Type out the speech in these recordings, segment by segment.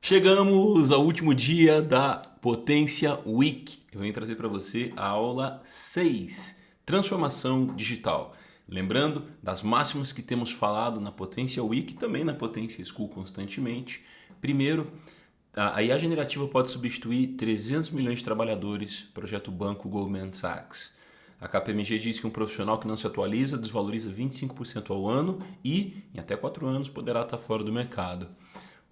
Chegamos ao último dia da Potência Week. Eu venho trazer para você a aula 6, Transformação Digital. Lembrando das máximas que temos falado na Potência Week e também na Potência School constantemente. Primeiro, a IA generativa pode substituir 300 milhões de trabalhadores, projeto Banco Goldman Sachs. A KPMG diz que um profissional que não se atualiza desvaloriza 25% ao ano e, em até 4 anos, poderá estar fora do mercado.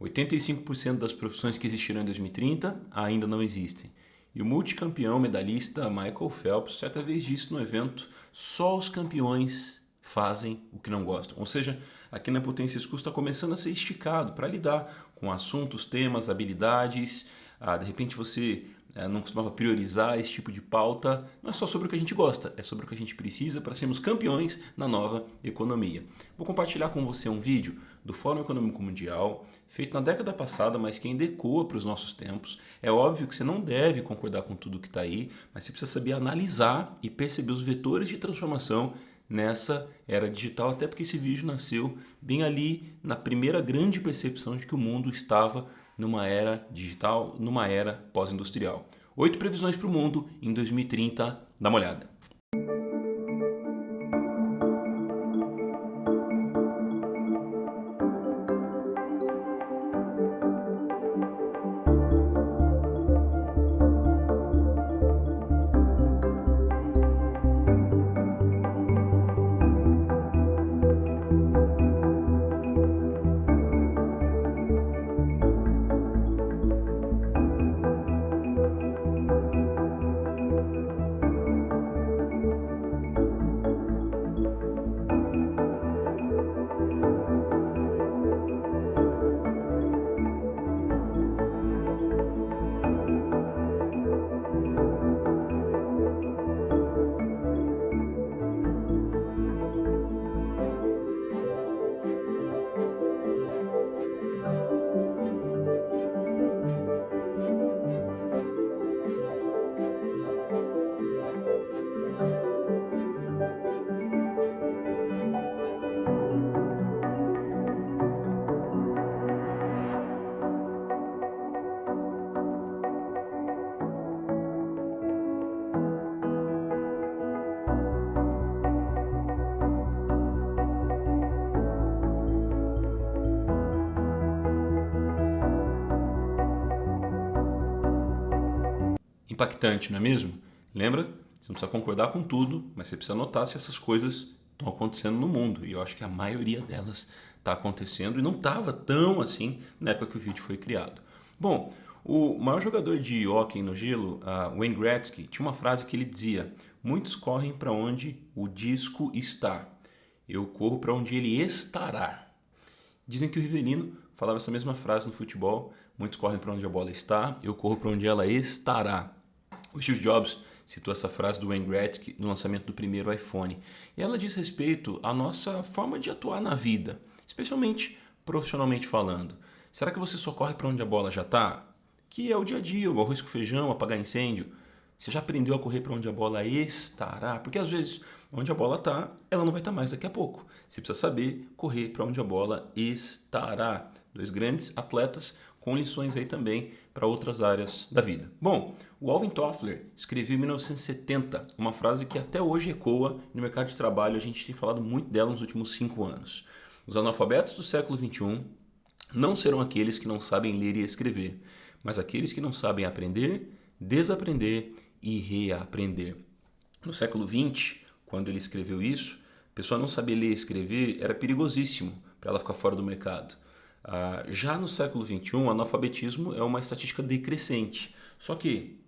85% das profissões que existirão em 2030 ainda não existem. E o multicampeão medalhista Michael Phelps certa vez disse no evento: só os campeões fazem o que não gostam. Ou seja, aqui na Potência School está começando a ser esticado para lidar com assuntos, temas, habilidades. De repente você não costumava priorizar esse tipo de pauta. Não é só sobre o que a gente gosta, é sobre o que a gente precisa para sermos campeões na nova economia. Vou compartilhar com você um vídeo do Fórum Econômico Mundial, feito na década passada, mas que ainda ecoa para os nossos tempos. É óbvio que você não deve concordar com tudo que está aí, mas você precisa saber analisar e perceber os vetores de transformação nessa era digital, até porque esse vídeo nasceu bem ali na primeira grande percepção de que o mundo estava numa era digital, numa era pós-industrial. 8 previsões para o mundo em 2030, dá uma olhada. Impactante, não é mesmo? Lembra? Você não precisa concordar com tudo, mas você precisa notar se essas coisas estão acontecendo no mundo. E eu acho que a maioria delas está acontecendo e não estava tão assim na época que o vídeo foi criado. Bom, o maior jogador de hóquei no gelo, Wayne Gretzky, tinha uma frase que ele dizia: muitos correm para onde o disco está. Eu corro para onde ele estará. Dizem que o Rivelino falava essa mesma frase no futebol: muitos correm para onde a bola está, eu corro para onde ela estará. O Steve Jobs citou essa frase do Wayne Gretzky no lançamento do primeiro iPhone. E ela diz respeito à nossa forma de atuar na vida, especialmente profissionalmente falando. Será que você só corre para onde a bola já está? Que é o dia a dia, o arroz com feijão, apagar incêndio. Você já aprendeu a correr para onde a bola estará? Porque às vezes, onde a bola está, ela não vai estar mais daqui a pouco. Você precisa saber correr para onde a bola estará. 2 grandes atletas com lições aí também para outras áreas da vida. Bom, o Alvin Toffler escreveu em 1970 uma frase que até hoje ecoa no mercado de trabalho. A gente tem falado muito dela nos últimos 5 anos. Os analfabetos do século XXI não serão aqueles que não sabem ler e escrever, mas aqueles que não sabem aprender, desaprender e reaprender. No século XX, quando ele escreveu isso, a pessoa não saber ler e escrever era perigosíssimo para ela ficar fora do mercado. Já no século XXI, o analfabetismo é uma estatística decrescente. Só que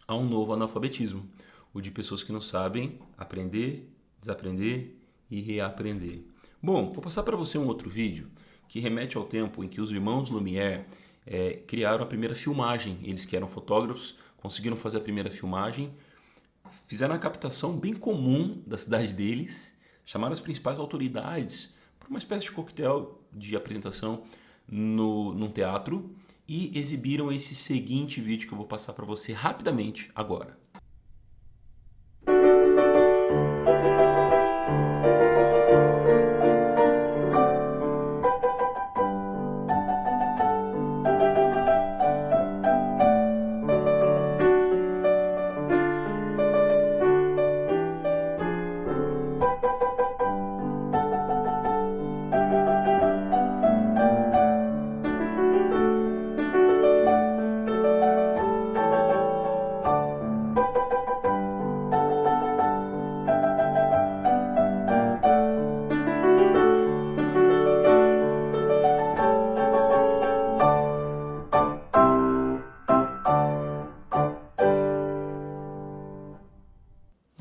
há um novo analfabetismo, o de pessoas que não sabem aprender, desaprender e reaprender. Bom, vou passar para você um outro vídeo que remete ao tempo em que os irmãos Lumière criaram a primeira filmagem. Eles que eram fotógrafos conseguiram fazer a primeira filmagem, fizeram a captação bem comum da cidade deles, chamaram as principais autoridades para uma espécie de coquetel de apresentação num teatro e exibiram esse seguinte vídeo que eu vou passar para você rapidamente agora.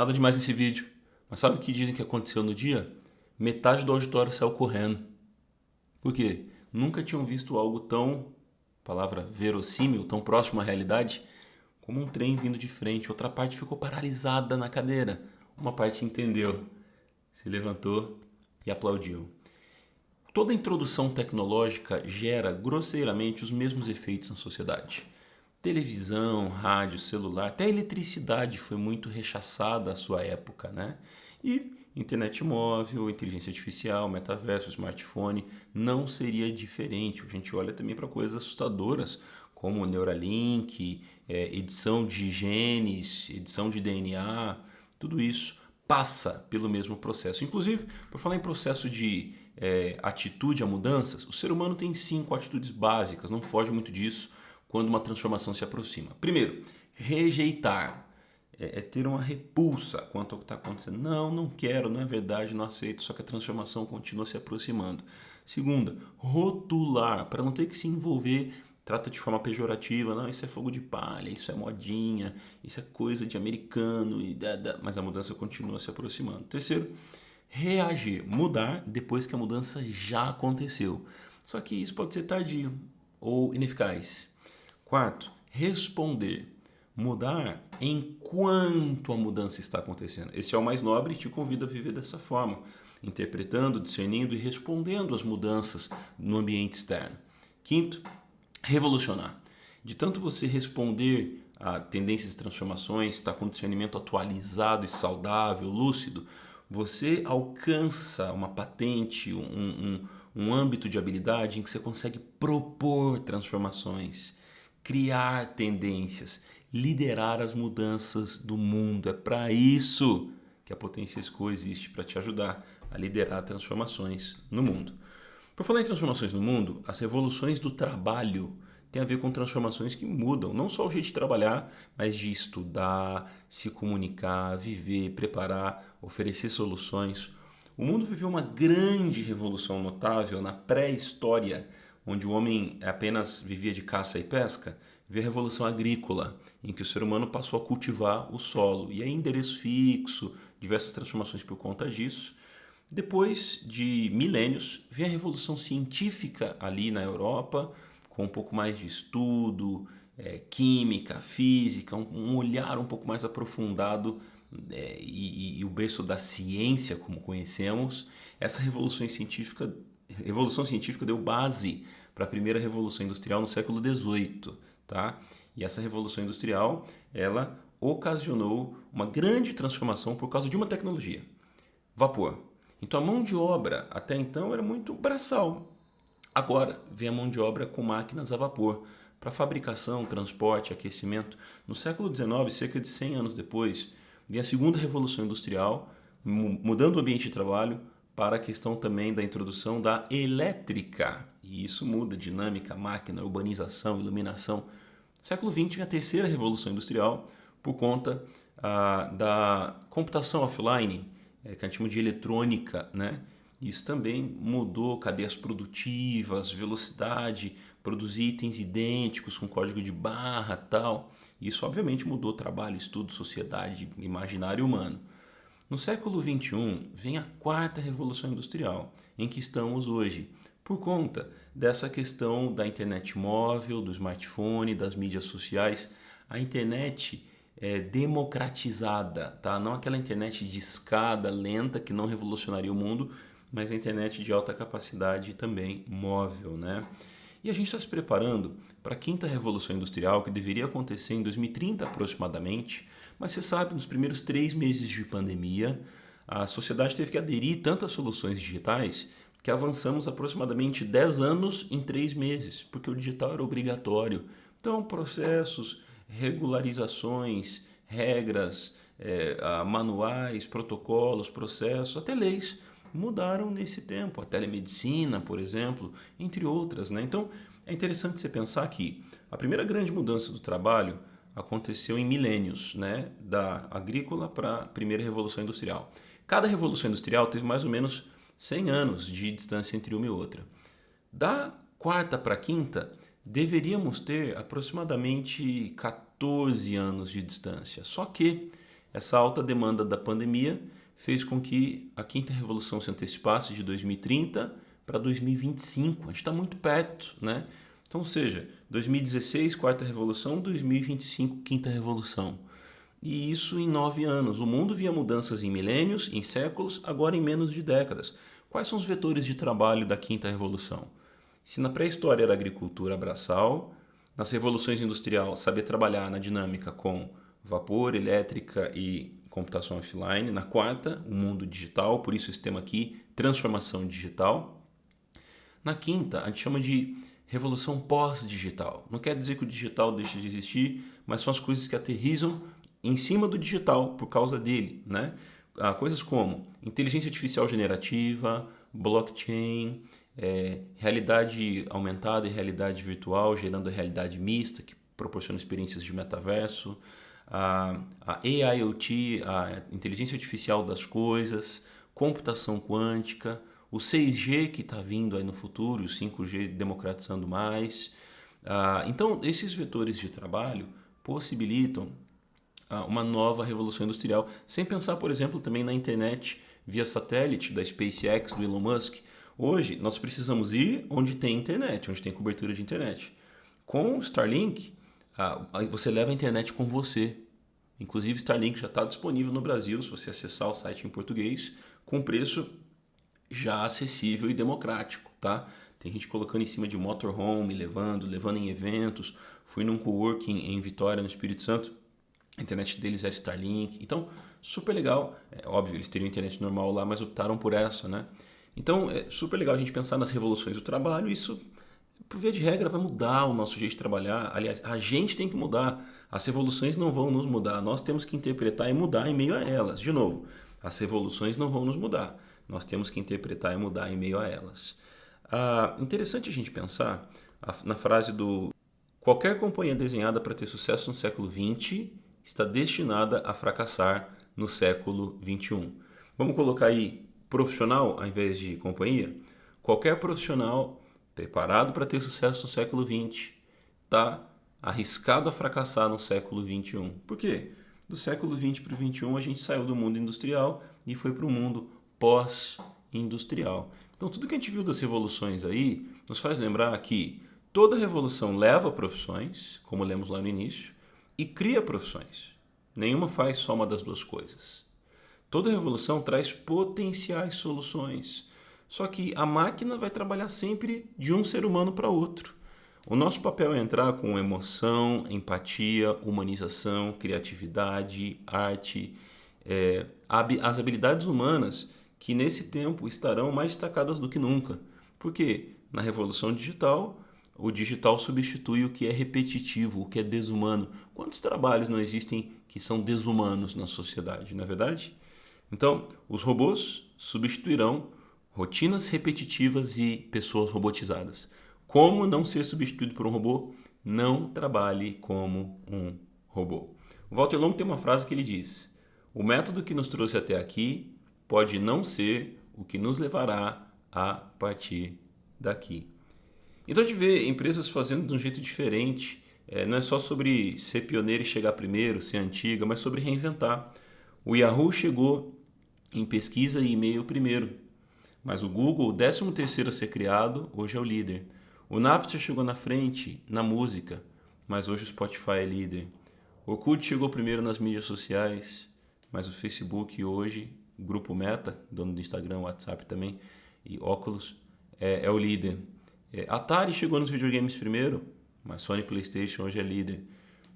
Nada demais nesse vídeo. Mas sabe o que dizem que aconteceu no dia? Metade do auditório saiu correndo. Por quê? Nunca tinham visto algo tão, palavra verossímil, tão próximo à realidade, como um trem vindo de frente. Outra parte ficou paralisada na cadeira. Uma parte entendeu, se levantou e aplaudiu. Toda introdução tecnológica gera grosseiramente os mesmos efeitos na sociedade. Televisão, rádio, celular, até a eletricidade foi muito rechaçada à sua época, né? E internet móvel, inteligência artificial, metaverso, smartphone, não seria diferente. A gente olha também para coisas assustadoras, como Neuralink, edição de genes, edição de DNA, tudo isso passa pelo mesmo processo. Inclusive, por falar em processo de atitude a mudanças, o ser humano tem 5 atitudes básicas, não foge muito disso quando uma transformação se aproxima. Primeiro, rejeitar. É ter uma repulsa quanto ao que está acontecendo. Não quero, não é verdade, não aceito, só que a transformação continua se aproximando. Segunda, rotular, para não ter que se envolver, trata de forma pejorativa, não, isso é fogo de palha, isso é modinha, isso é coisa de americano, mas a mudança continua se aproximando. Terceiro, reagir, mudar depois que a mudança já aconteceu. Só que isso pode ser tardio ou ineficaz. Quarto, responder. Mudar enquanto a mudança está acontecendo. Esse é o mais nobre e te convido a viver dessa forma, interpretando, discernindo e respondendo às mudanças no ambiente externo. Quinto, revolucionar. De tanto você responder a tendências e transformações, estar com discernimento atualizado e saudável, lúcido, você alcança uma patente, um âmbito de habilidade em que você consegue propor transformações, criar tendências, liderar as mudanças do mundo. É para isso que a Potência School existe, para te ajudar a liderar transformações no mundo. Por falar em transformações no mundo, as revoluções do trabalho têm a ver com transformações que mudam não só o jeito de trabalhar, mas de estudar, se comunicar, viver, preparar, oferecer soluções. O mundo viveu uma grande revolução notável na pré-história, onde o homem apenas vivia de caça e pesca. Veio a Revolução Agrícola, em que o ser humano passou a cultivar o solo. E aí endereço fixo, diversas transformações por conta disso. Depois de milênios, vem a Revolução Científica ali na Europa, com um pouco mais de estudo, química, física, um olhar um pouco mais aprofundado e o berço da ciência, como conhecemos. Essa Revolução Científica deu base para a primeira Revolução Industrial no século XVIII. Tá? E essa Revolução Industrial, ela ocasionou uma grande transformação por causa de uma tecnologia, vapor. Então a mão de obra até então era muito braçal. Agora vem a mão de obra com máquinas a vapor para fabricação, transporte, aquecimento. No século XIX, cerca de 100 anos depois, vem a segunda Revolução Industrial, mudando o ambiente de trabalho para a questão também da introdução da elétrica. E isso muda dinâmica, máquina, urbanização, iluminação. No século XX vem a terceira Revolução Industrial por conta da computação offline, que a gente chama de eletrônica, né? Isso também mudou cadeias produtivas, velocidade, produzir itens idênticos com código de barra e tal. Isso obviamente mudou trabalho, estudo, sociedade, imaginário humano. No século XXI vem a quarta Revolução Industrial, em que estamos hoje, por conta dessa questão da internet móvel, do smartphone, das mídias sociais. A internet democratizada, tá? Não aquela internet de escada lenta que não revolucionaria o mundo, mas a internet de alta capacidade também móvel, né? E a gente está se preparando para a quinta revolução industrial, que deveria acontecer em 2030 aproximadamente, mas você sabe, nos primeiros 3 meses de pandemia, a sociedade teve que aderir tanto às soluções digitais que avançamos aproximadamente 10 anos em 3 meses, porque o digital era obrigatório. Então, processos, regularizações, regras, manuais, protocolos, processos, até leis mudaram nesse tempo. A telemedicina, por exemplo, entre outras, né? Então, é interessante você pensar que a primeira grande mudança do trabalho aconteceu em milênios, né? Da agrícola para a primeira revolução industrial. Cada revolução industrial teve mais ou menos 100 anos de distância entre uma e outra. Da quarta para a quinta, deveríamos ter aproximadamente 14 anos de distância. Só que essa alta demanda da pandemia fez com que a quinta revolução se antecipasse de 2030 para 2025. A gente está muito perto, né? Então, ou seja, 2016, quarta revolução, 2025, quinta revolução. E isso em 9 anos. O mundo via mudanças em milênios, em séculos, agora em menos de décadas. Quais são os vetores de trabalho da quinta revolução? Se na pré-história era agricultura braçal, nas revoluções industrial saber trabalhar na dinâmica com vapor, elétrica e computação offline. Na quarta, o mundo digital, por isso esse tema aqui, transformação digital. Na quinta, a gente chama de revolução pós-digital. Não quer dizer que o digital deixe de existir, mas são as coisas que aterrissam em cima do digital por causa dele, né? Coisas como inteligência artificial generativa, blockchain, realidade aumentada e realidade virtual, gerando a realidade mista, que proporciona experiências de metaverso, a AIoT, a inteligência artificial das coisas, computação quântica, o 6G que está vindo aí no futuro, o 5G democratizando mais. Então, esses vetores de trabalho possibilitam uma nova revolução industrial, sem pensar, por exemplo, também na internet via satélite da SpaceX, do Elon Musk. Hoje, nós precisamos ir onde tem internet, onde tem cobertura de internet. Com o Starlink, você leva a internet com você. Inclusive, Starlink já está disponível no Brasil, se você acessar o site em português, com preço já acessível e democrático, tá? Tem gente colocando em cima de motorhome, levando em eventos. Fui num coworking em Vitória, no Espírito Santo. A internet deles era Starlink. Então, super legal. É óbvio, eles teriam internet normal lá, mas optaram por essa, né? Então, é super legal a gente pensar nas revoluções do trabalho. Isso, por via de regra, vai mudar o nosso jeito de trabalhar. Aliás, a gente tem que mudar. As revoluções não vão nos mudar. Nós temos que interpretar e mudar em meio a elas. De novo, as revoluções não vão nos mudar. Nós temos que interpretar e mudar em meio a elas. Interessante a gente pensar na frase do qualquer companhia desenhada para ter sucesso no século XX está destinada a fracassar no século XXI. Vamos colocar aí profissional ao invés de companhia? Qualquer profissional preparado para ter sucesso no século XX está arriscado a fracassar no século XXI. Por quê? Do século XX para o XXI a gente saiu do mundo industrial e foi para o mundo pós-industrial. Então tudo que a gente viu das revoluções aí nos faz lembrar que toda revolução leva profissões, como lemos lá no início, e cria profissões. Nenhuma faz só uma das duas coisas. Toda revolução traz potenciais soluções. Só que a máquina vai trabalhar sempre de um ser humano para outro. O nosso papel é entrar com emoção, empatia, humanização, criatividade, arte, as habilidades humanas que nesse tempo estarão mais destacadas do que nunca. Porque na revolução digital, o digital substitui o que é repetitivo, o que é desumano. Quantos trabalhos não existem que são desumanos na sociedade, não é verdade? Então, os robôs substituirão rotinas repetitivas e pessoas robotizadas. Como não ser substituído por um robô? Não trabalhe como um robô. O Walter Longo tem uma frase que ele diz: o método que nos trouxe até aqui pode não ser o que nos levará a partir daqui. Então a gente vê empresas fazendo de um jeito diferente. Não é só sobre ser pioneiro e chegar primeiro, ser antiga, mas sobre reinventar. O Yahoo chegou em pesquisa e e-mail primeiro, mas o Google, o 13º a ser criado, hoje é o líder. O Napster chegou na frente na música, mas hoje o Spotify é líder. O Orkut chegou primeiro nas mídias sociais, mas o Facebook hoje, o grupo Meta, dono do Instagram, WhatsApp também, e Oculus, é o líder. Atari chegou nos videogames primeiro, mas Sony PlayStation hoje é líder.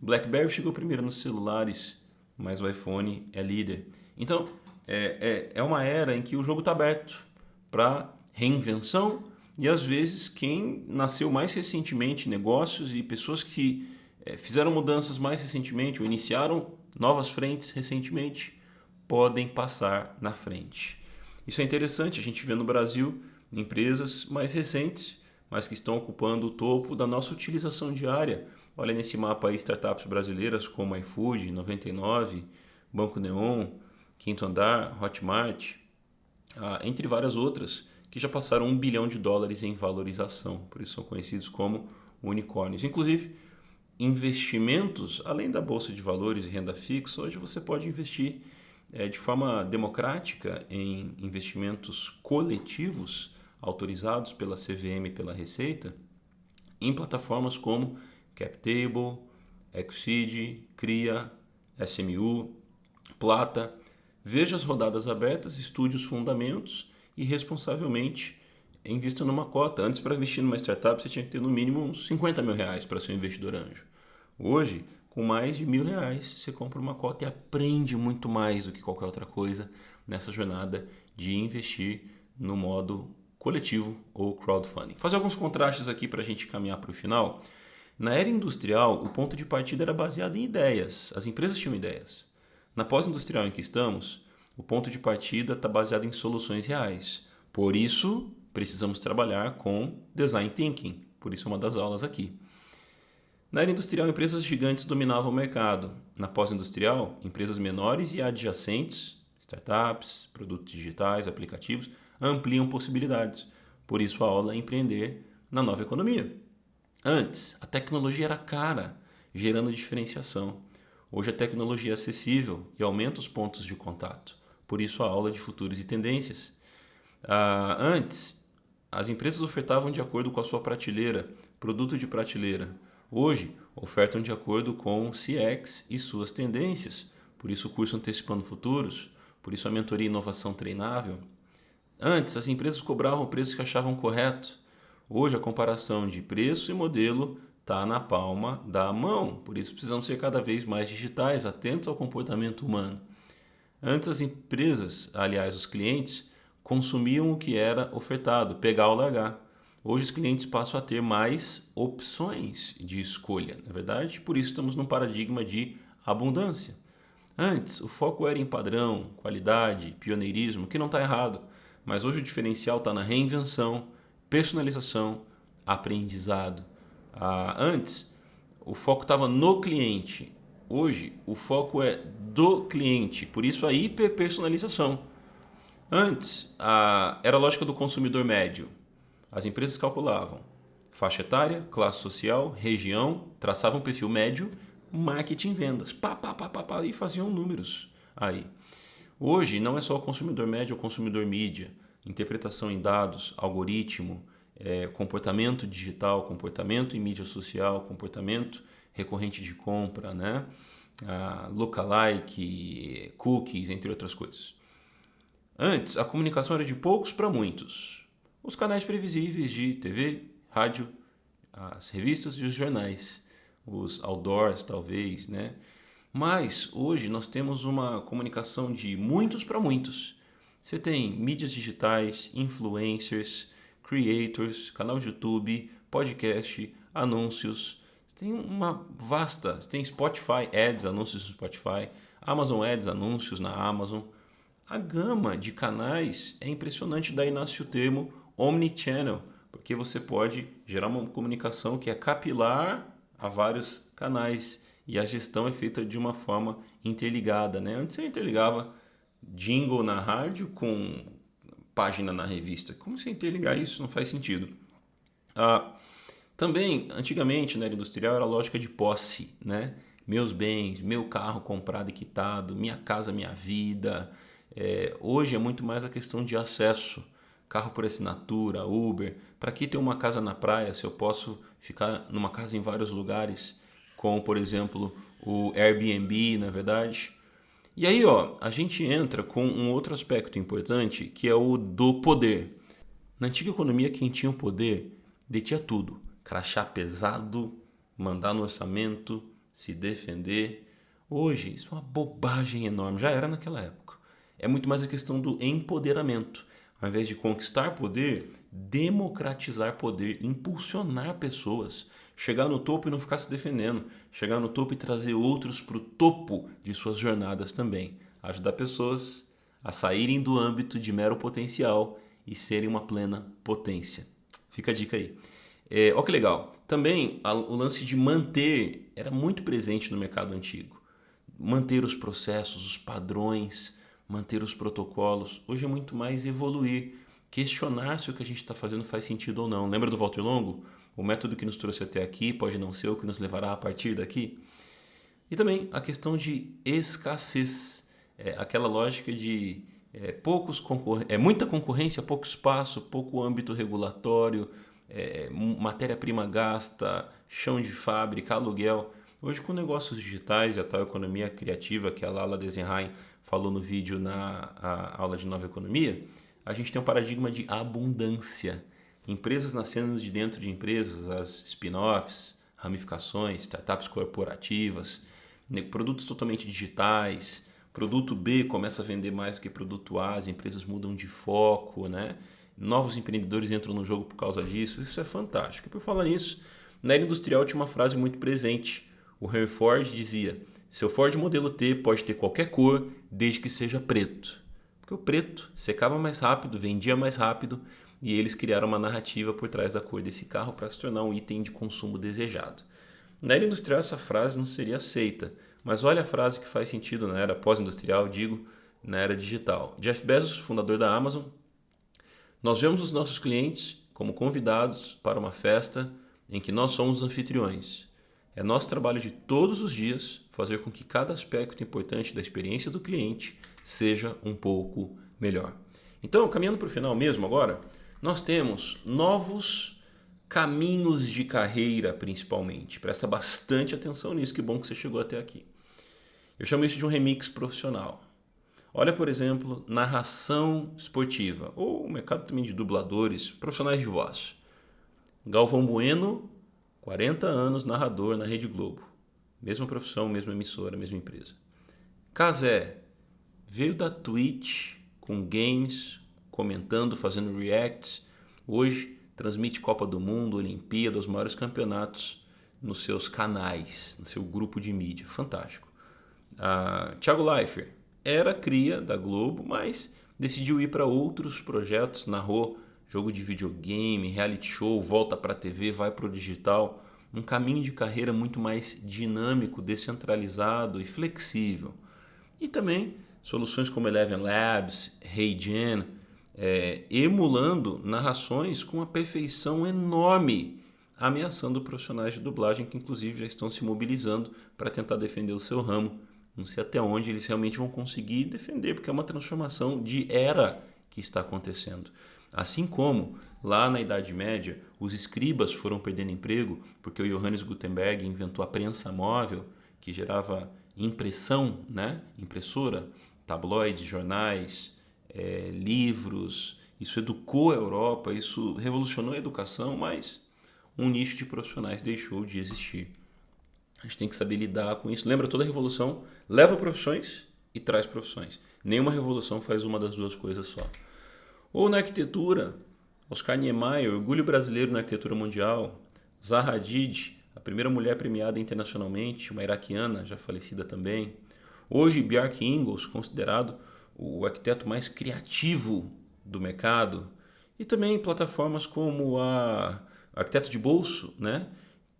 BlackBerry chegou primeiro nos celulares, mas o iPhone é líder. Então, é uma era em que o jogo está aberto para reinvenção e, às vezes, quem nasceu mais recentemente, negócios e pessoas que fizeram mudanças mais recentemente ou iniciaram novas frentes recentemente, podem passar na frente. Isso é interessante, a gente vê no Brasil empresas mais recentes, mas que estão ocupando o topo da nossa utilização diária. Olha nesse mapa aí startups brasileiras como iFood, 99, Banco Neon, Quinto Andar, Hotmart, entre várias outras, que já passaram $1 bilhão em valorização, por isso são conhecidos como unicórnios. Inclusive, investimentos, além da bolsa de valores e renda fixa, hoje você pode investir de forma democrática em investimentos coletivos autorizados pela CVM e pela Receita em plataformas como CapTable, Exceed, CRIA, SMU, Plata. Veja as rodadas abertas, estude os fundamentos e responsavelmente invista numa cota. Antes, para investir numa startup, você tinha que ter no mínimo uns 50 mil reais para ser um investidor anjo. Hoje, com mais de R$ 1.000, você compra uma cota e aprende muito mais do que qualquer outra coisa nessa jornada de investir no modo coletivo ou crowdfunding. Fazer alguns contrastes aqui para a gente caminhar para o final. Na era industrial, o ponto de partida era baseado em ideias. As empresas tinham ideias. Na pós-industrial em que estamos, o ponto de partida está baseado em soluções reais. Por isso, precisamos trabalhar com design thinking. Por isso é uma das aulas aqui. Na era industrial, empresas gigantes dominavam o mercado. Na pós-industrial, empresas menores e adjacentes, startups, produtos digitais, aplicativos, ampliam possibilidades. Por isso a aula é empreender na nova economia. Antes, a tecnologia era cara, gerando diferenciação. Hoje a tecnologia é acessível e aumenta os pontos de contato. Por isso a aula de futuros e tendências. Antes, as empresas ofertavam de acordo com a sua prateleira, produto de prateleira. Hoje, ofertam de acordo com o CX e suas tendências. Por isso o curso Antecipando Futuros, por isso a mentoria Inovação Treinável. Antes, as empresas cobravam o preço que achavam correto. Hoje, a comparação de preço e modelo está na palma da mão. Por isso, precisamos ser cada vez mais digitais, atentos ao comportamento humano. Antes, as empresas, aliás, os clientes, consumiam o que era ofertado, pegar ou largar. Hoje, os clientes passam a ter mais opções de escolha, na verdade? Por isso, estamos num paradigma de abundância. Antes, o foco era em padrão, qualidade, pioneirismo, que não está errado. Mas hoje o diferencial está na reinvenção, personalização, aprendizado. Antes, o foco estava no cliente. Hoje, o foco é do cliente. Por isso, a hiperpersonalização. Antes, era a lógica do consumidor médio. As empresas calculavam faixa etária, classe social, região, traçavam um perfil médio, marketing, vendas. E faziam números aí. Hoje, não é só o consumidor médio ou o consumidor mídia. Interpretação em dados, algoritmo, comportamento digital, comportamento em mídia social, comportamento recorrente de compra, né? Lookalike, cookies, entre outras coisas. Antes, a comunicação era de poucos para muitos. Os canais previsíveis de TV, rádio, as revistas e os jornais, os outdoors talvez, né? Mas hoje nós temos uma comunicação de muitos para muitos. Você tem mídias digitais, influencers, creators, canal de YouTube, podcast, anúncios. Você tem você tem Spotify Ads, anúncios no Spotify, Amazon Ads, anúncios na Amazon. A gama de canais é impressionante, daí nasce o termo omnichannel, porque você pode gerar uma comunicação que é capilar a vários canais e a gestão é feita de uma forma interligada, né? Antes você interligava jingle na rádio com página na revista. Como você interligar isso? Não faz sentido. Também, antigamente, na era industrial, era a lógica de posse, né? Meus bens, meu carro comprado e quitado, minha casa, minha vida. Hoje é muito mais a questão de acesso. Carro por assinatura, Uber. Para que ter uma casa na praia se eu posso ficar numa casa em vários lugares, com, por exemplo, o Airbnb, na verdade? E aí, a gente entra com um outro aspecto importante, que é o do poder. Na antiga economia, quem tinha o poder detinha tudo. Crachá pesado, mandar no orçamento, se defender. Hoje, isso é uma bobagem enorme. Já era naquela época. É muito mais a questão do empoderamento. Ao invés de conquistar poder, democratizar poder, impulsionar pessoas. Chegar no topo e não ficar se defendendo. Chegar no topo e trazer outros para o topo de suas jornadas também. Ajudar pessoas a saírem do âmbito de mero potencial e serem uma plena potência. Fica a dica aí. Olha que legal. Também o lance de manter era muito presente no mercado antigo. Manter os processos, os padrões, manter os protocolos. Hoje é muito mais evoluir, questionar se o que a gente está fazendo faz sentido ou não. Lembra do Walter Longo? o método que nos trouxe até aqui pode não ser o que nos levará a partir daqui. E também a questão de escassez, aquela lógica de muita concorrência, pouco espaço, pouco âmbito regulatório, matéria-prima gasta, chão de fábrica, aluguel. Hoje, com negócios digitais e a tal economia criativa que a Lala Desenheim falou no vídeo na aula de Nova Economia, a gente tem um paradigma de abundância. Empresas nascendo de dentro de empresas, as spin-offs, ramificações, startups corporativas, produtos totalmente digitais. Produto B começa a vender mais do que produto A, as empresas mudam de foco, né? Novos empreendedores entram no jogo por causa disso. Isso é fantástico. E por falar nisso, na era industrial tinha uma frase muito presente. O Henry Ford dizia: seu Ford modelo T pode ter qualquer cor, desde que seja preto. Porque o preto secava mais rápido, vendia mais rápido, e eles criaram uma narrativa por trás da cor desse carro para se tornar um item de consumo desejado. Na era industrial essa frase não seria aceita, mas olha a frase que faz sentido na era pós-industrial, digo, na era digital. Jeff Bezos, fundador da Amazon: nós vemos os nossos clientes como convidados para uma festa em que nós somos os anfitriões. É nosso trabalho de todos os dias fazer com que cada aspecto importante da experiência do cliente seja um pouco melhor. Então, caminhando para o final mesmo agora, nós temos novos caminhos de carreira, principalmente. Presta bastante atenção nisso, que bom que você chegou até aqui. Eu chamo isso de um remix profissional. Olha, por exemplo, narração esportiva, ou o mercado também de dubladores, profissionais de voz. Galvão Bueno, 40 anos, narrador na Rede Globo. Mesma profissão, mesma emissora, mesma empresa. Cazé veio da Twitch com games, comentando, fazendo reacts. Hoje transmite Copa do Mundo, Olimpíada, os maiores campeonatos nos seus canais, no seu grupo de mídia. Fantástico. Thiago Leifert era cria da Globo, mas decidiu ir para outros projetos, narrou jogo de videogame, reality show, volta para a TV, vai para o digital. Um caminho de carreira muito mais dinâmico, descentralizado e flexível. E também soluções como Eleven Labs, HeyGen, emulando narrações com uma perfeição enorme, ameaçando profissionais de dublagem que inclusive já estão se mobilizando para tentar defender o seu ramo. Não sei até onde eles realmente vão conseguir defender, porque é uma transformação de era que está acontecendo. Assim como lá na Idade Média os escribas foram perdendo emprego porque o Johannes Gutenberg inventou a prensa móvel, que gerava impressão, né? Impressora, tabloides, jornais, livros. Isso educou a Europa, isso revolucionou a educação, mas um nicho de profissionais deixou de existir. A gente tem que saber lidar com isso. Lembra, toda revolução leva profissões e traz profissões. Nenhuma revolução faz uma das duas coisas só. Ou na arquitetura, Oscar Niemeyer, orgulho brasileiro na arquitetura mundial. Zaha Hadid, a primeira mulher premiada internacionalmente, uma iraquiana, já falecida também. Hoje, Bjarke Ingels, considerado o arquiteto mais criativo do mercado. E também plataformas como a Arquiteto de Bolso, né?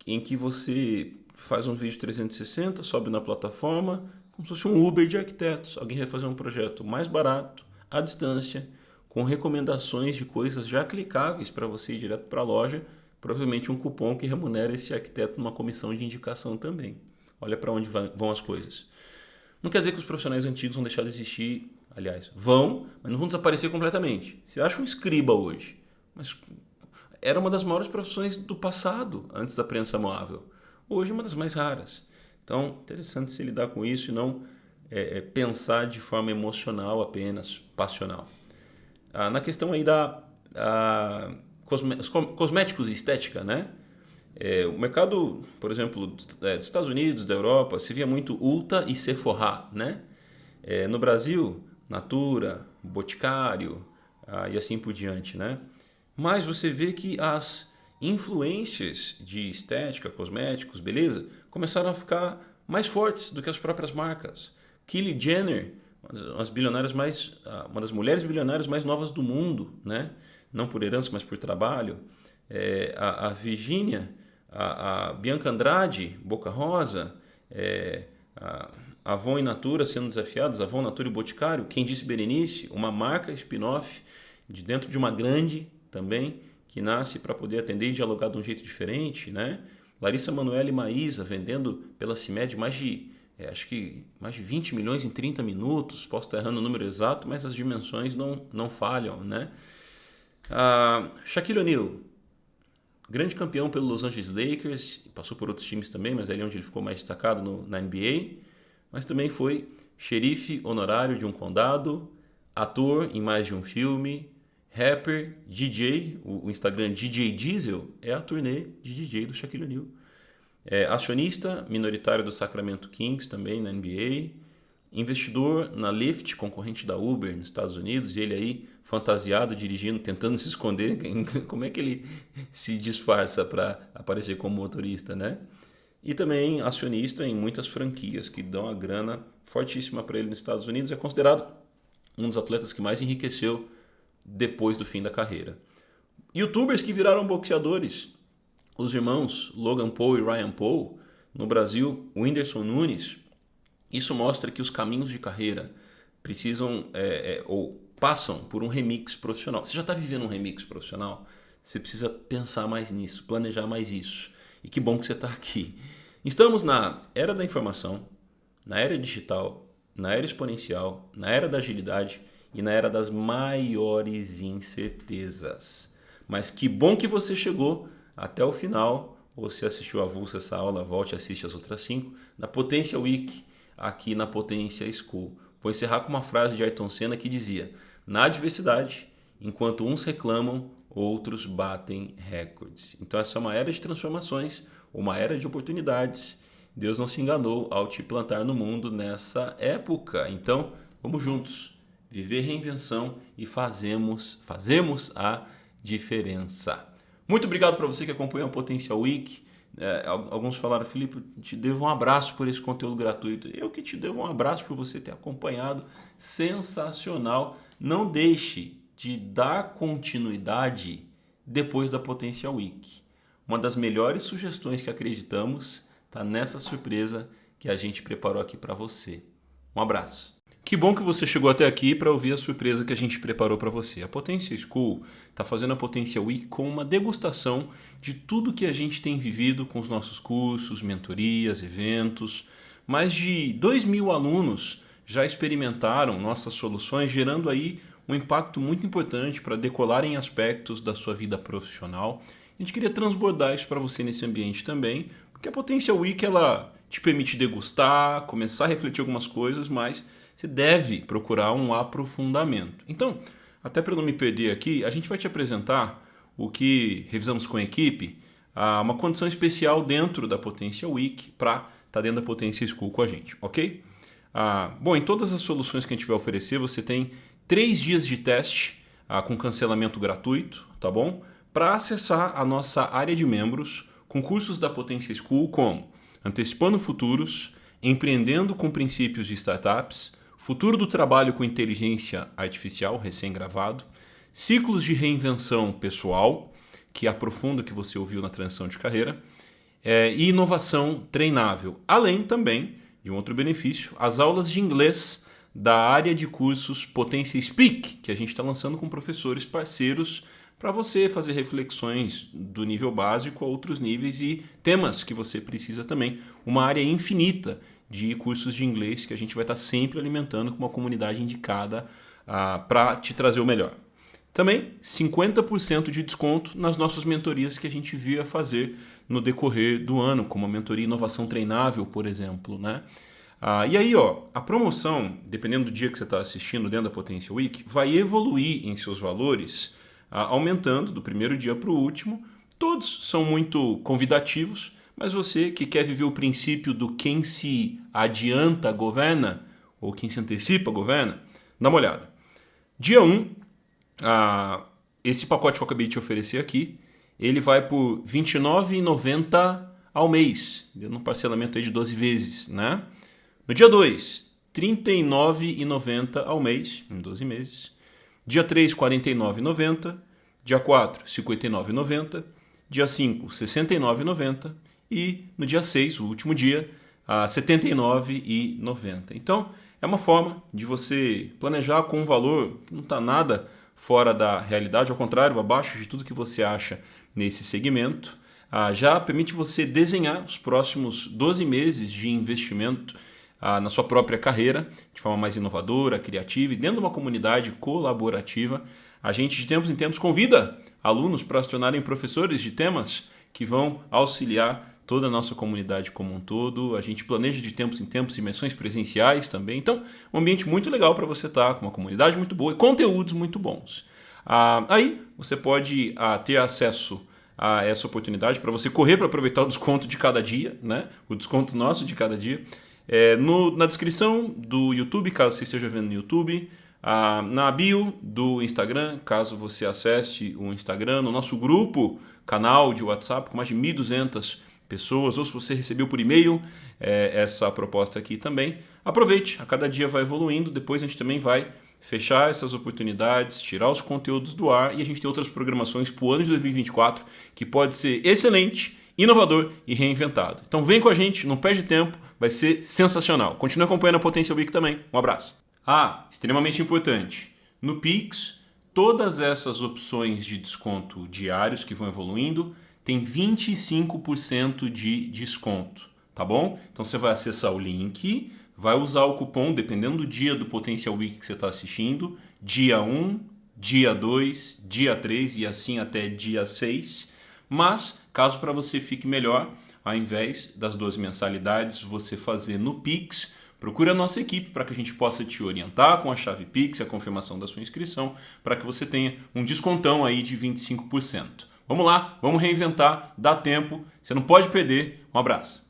Em que você faz um vídeo 360, sobe na plataforma, como se fosse um Uber de arquitetos. Alguém vai fazer um projeto mais barato, à distância, com recomendações de coisas já clicáveis para você ir direto para a loja, provavelmente um cupom que remunera esse arquiteto numa comissão de indicação também. Olha para onde vão as coisas. Não quer dizer que os profissionais antigos vão deixar de existir, aliás, vão, mas não vão desaparecer completamente. Você acha um escriba hoje, mas era uma das maiores profissões do passado, antes da prensa móvel. Hoje é uma das mais raras. Então, interessante se lidar com isso e não pensar de forma emocional apenas, passional. Na questão aí da cosméticos e estética, né? O mercado, por exemplo, dos Estados Unidos, da Europa, se via muito Ulta e Sephora, né? No Brasil, Natura, Boticário e assim por diante, né? Mas você vê que as influências de estética, cosméticos, beleza, começaram a ficar mais fortes do que as próprias marcas. Kylie Jenner, uma das mulheres bilionárias mais novas do mundo, né? Não por herança, mas por trabalho. A Virginia, a Bianca Andrade, Boca Rosa, a Avon e Natura sendo desafiadas, Avon, Natura e Boticário. Quem disse Berenice, uma marca spin-off de dentro de uma grande também, que nasce para poder atender e dialogar de um jeito diferente, né? Larissa Manoela e Maísa vendendo pela CIMED acho que mais de 20 milhões em 30 minutos. Posso estar errando o número exato, mas as dimensões não falham, né? Shaquille O'Neal, grande campeão pelo Los Angeles Lakers, passou por outros times também, mas é ali onde ele ficou mais destacado na NBA, mas também foi xerife honorário de um condado, ator em mais de um filme, rapper, DJ, o Instagram DJ Diesel é a turnê de DJ do Shaquille O'Neal. Acionista minoritário do Sacramento Kings também na NBA, investidor na Lyft, concorrente da Uber nos Estados Unidos, e ele aí fantasiado, dirigindo, tentando se esconder. Como é que ele se disfarça para aparecer como motorista, né? E também acionista em muitas franquias que dão a grana fortíssima para ele nos Estados Unidos. É considerado um dos atletas que mais enriqueceu depois do fim da carreira. YouTubers que viraram boxeadores. Os irmãos Logan Paul e Ryan Paul. No Brasil, o Whindersson Nunes. Isso mostra que os caminhos de carreira precisam ou passam por um remix profissional. Você já está vivendo um remix profissional? Você precisa pensar mais nisso, planejar mais isso. E que bom que você está aqui. Estamos na era da informação, na era digital, na era exponencial, na era da agilidade e na era das maiores incertezas. Mas que bom que você chegou até o final. Ou se assistiu avulso essa aula, volte e assiste as outras 5. Na Potência Week, aqui na Potência School. Vou encerrar com uma frase de Ayrton Senna que dizia: na adversidade, enquanto uns reclamam, outros batem recordes. Então essa é uma era de transformações, uma era de oportunidades. Deus não se enganou ao te plantar no mundo nessa época. Então vamos juntos viver reinvenção e fazemos a diferença. Muito obrigado para você que acompanhou a Potência Week. Alguns falaram: Felipe, te devo um abraço por esse conteúdo gratuito. Eu que te devo um abraço por você ter acompanhado. Sensacional. Não deixe de dar continuidade depois da Potência Week. Uma das melhores sugestões que acreditamos está nessa surpresa que a gente preparou aqui para você. Um abraço. Que bom que você chegou até aqui para ouvir a surpresa que a gente preparou para você. A Potência School está fazendo a Potência Week com uma degustação de tudo que a gente tem vivido com os nossos cursos, mentorias, eventos. Mais de 2.000 alunos já experimentaram nossas soluções, gerando aí um impacto muito importante para decolar em aspectos da sua vida profissional. A gente queria transbordar isso para você nesse ambiente também, porque a Potência Week ela te permite degustar, começar a refletir algumas coisas, mas você deve procurar um aprofundamento. Então, até para não me perder aqui, a gente vai te apresentar o que revisamos com a equipe, uma condição especial dentro da Potência Week para estar dentro da Potência School com a gente, ok? Bom, em todas as soluções que a gente vai oferecer, você tem 3 dias de teste com cancelamento gratuito, tá bom? Para acessar a nossa área de membros com cursos da Potência School como Antecipando Futuros, Empreendendo com Princípios de Startups, Futuro do Trabalho com Inteligência Artificial, recém-gravado, Ciclos de Reinvenção Pessoal, que aprofunda o que você ouviu na transição de carreira, e Inovação Treinável. Além também de um outro benefício, as aulas de inglês da área de cursos Potência Speak, que a gente está lançando com professores parceiros para você fazer reflexões do nível básico a outros níveis e temas que você precisa também. Uma área infinita de cursos de inglês que a gente vai estar sempre alimentando com uma comunidade indicada para te trazer o melhor. Também 50% de desconto nas nossas mentorias que a gente via fazer no decorrer do ano, como a mentoria Inovação Treinável, por exemplo, né? E aí, a promoção, dependendo do dia que você está assistindo dentro da Potência Week, vai evoluir em seus valores, aumentando do primeiro dia para o último. Todos são muito convidativos, mas você que quer viver o princípio do quem se adianta governa, ou quem se antecipa governa, dá uma olhada. Dia 1, esse pacote que eu acabei de te oferecer aqui, ele vai por R$ 29,90 ao mês, num parcelamento aí de 12 vezes, né? No dia 2, R$ 39,90 ao mês, em 12 meses. Dia 3, R$ 49,90. Dia 4, R$ 59,90. Dia 5, R$ 69,90. E no dia 6, o último dia, R$ 79,90. Então, é uma forma de você planejar com um valor que não está nada fora da realidade, ao contrário, abaixo de tudo que você acha nesse segmento. Já permite você desenhar os próximos 12 meses de investimento na sua própria carreira, de forma mais inovadora, criativa e dentro de uma comunidade colaborativa. A gente, de tempos em tempos, convida alunos para se tornarem professores de temas que vão auxiliar toda a nossa comunidade como um todo. A gente planeja de tempos em tempos imersões presenciais também. Então, um ambiente muito legal para você estar, com uma comunidade muito boa e conteúdos muito bons. Aí, você pode ter acesso a essa oportunidade para você correr para aproveitar o desconto de cada dia, né? O desconto nosso de cada dia. Na descrição do YouTube, caso você esteja vendo no YouTube, na bio do Instagram, caso você acesse o Instagram, no nosso grupo, canal de WhatsApp com mais de 1.200 pessoas, ou se você recebeu por e-mail essa proposta aqui também, aproveite, a cada dia vai evoluindo, depois a gente também vai fechar essas oportunidades, tirar os conteúdos do ar e a gente tem outras programações para o ano de 2024 que pode ser excelente, inovador e reinventado. Então vem com a gente, não perde tempo, vai ser sensacional. Continue acompanhando a Potential Week também. Um abraço. Extremamente importante. No Pix, todas essas opções de desconto diários que vão evoluindo tem 25% de desconto, tá bom? Então você vai acessar o link, vai usar o cupom, dependendo do dia do Potential Week que você está assistindo, dia 1, dia 2, dia 3 e assim até dia 6. Mas, caso para você fique melhor, ao invés das 12 mensalidades, você fazer no Pix, procure a nossa equipe para que a gente possa te orientar com a chave Pix e a confirmação da sua inscrição, para que você tenha um descontão aí de 25%. Vamos lá, vamos reinventar, dá tempo, você não pode perder. Um abraço.